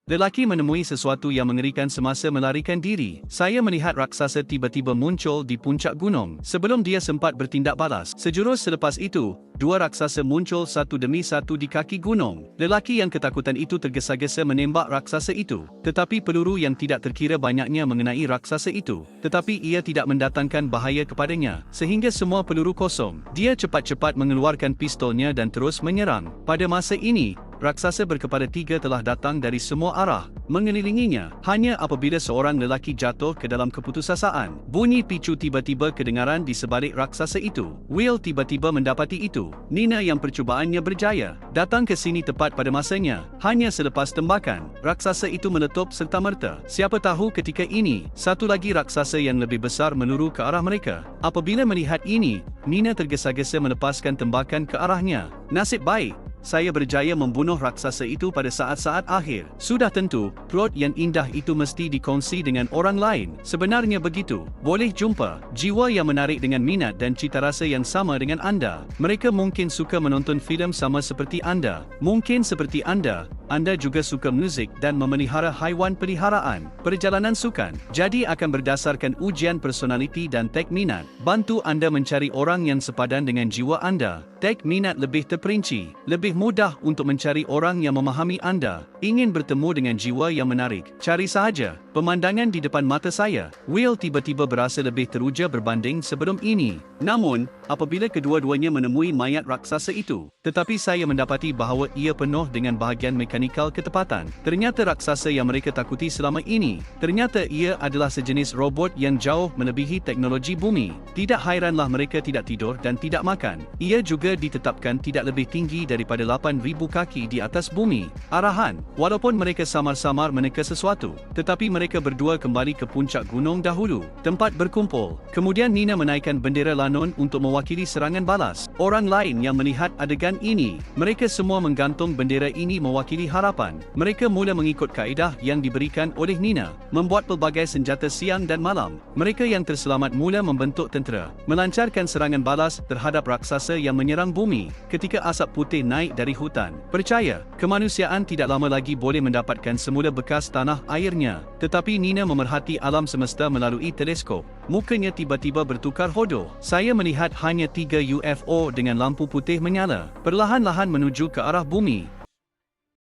Lelaki menemui sesuatu yang mengerikan semasa melarikan diri. Saya melihat raksasa tiba-tiba muncul di puncak gunung. Sebelum dia sempat bertindak balas, sejurus selepas itu, dua raksasa muncul satu demi satu di kaki gunung. Lelaki yang ketakutan itu tergesa-gesa menembak raksasa itu. Tetapi peluru yang tidak terkira banyaknya mengenai raksasa itu. Tetapi ia tidak mendatangkan bahaya kepadanya, sehingga semua peluru kosong. Dia cepat-cepat mengeluarkan pistolnya dan terus menyerang. Pada masa ini, raksasa berkepada tiga telah datang dari semua arah, mengelilinginya. Hanya apabila seorang lelaki jatuh ke dalam keputusasaan, bunyi picu tiba-tiba kedengaran di sebalik raksasa itu. Will tiba-tiba mendapati itu. Nina yang percubaannya berjaya, datang ke sini tepat pada masanya. Hanya selepas tembakan, raksasa itu meletup serta-merta. Siapa tahu ketika ini, satu lagi raksasa yang lebih besar menuru ke arah mereka. Apabila melihat ini, Nina tergesa-gesa melepaskan tembakan ke arahnya. Nasib baik, saya berjaya membunuh raksasa itu pada saat-saat akhir. Sudah tentu, plot yang indah itu mesti dikongsi dengan orang lain. Sebenarnya begitu. Boleh jumpa jiwa yang menarik dengan minat dan cita rasa yang sama dengan anda. Mereka mungkin suka menonton filem sama seperti anda. Mungkin seperti anda juga suka muzik dan memelihara haiwan peliharaan. Perjalanan sukan jadi akan berdasarkan ujian personaliti dan tag minat. Bantu anda mencari orang yang sepadan dengan jiwa anda. Tag minat lebih terperinci, lebih mudah untuk mencari orang yang memahami anda. Ingin bertemu dengan jiwa yang menarik? Cari sahaja. Pemandangan di depan mata saya. Will tiba-tiba berasa lebih teruja berbanding sebelum ini. Namun, apabila kedua-duanya menemui mayat raksasa itu, tetapi saya mendapati bahawa ia penuh dengan bahagian mekanikal ketepatan. Ternyata raksasa yang mereka takuti selama ini, ternyata ia adalah sejenis robot yang jauh melebihi teknologi bumi. Tidak hairanlah mereka tidak tidur dan tidak makan. Ia juga ditetapkan tidak lebih tinggi daripada 8,000 kaki di atas bumi. Arahan, walaupun mereka samar-samar meneka sesuatu, tetapi mereka berdua kembali ke puncak gunung dahulu, tempat berkumpul. Kemudian Nina menaikkan bendera Lanon untuk mewakili serangan balas. Orang lain yang melihat adegan ini, mereka semua menggantung bendera ini mewakili harapan. Mereka mula mengikut kaedah yang diberikan oleh Nina, membuat pelbagai senjata siang dan malam. Mereka yang terselamat mula membentuk tentera, melancarkan serangan balas terhadap raksasa yang menyerang bumi ketika asap putih naik dari hutan. Percaya, kemanusiaan tidak lama lagi boleh mendapatkan semula bekas tanah airnya. Tetapi Nina memerhati alam semesta melalui teleskop. Mukanya tiba-tiba bertukar hodoh. Saya melihat hanya 3 UFO dengan lampu putih menyala, perlahan-lahan menuju ke arah bumi.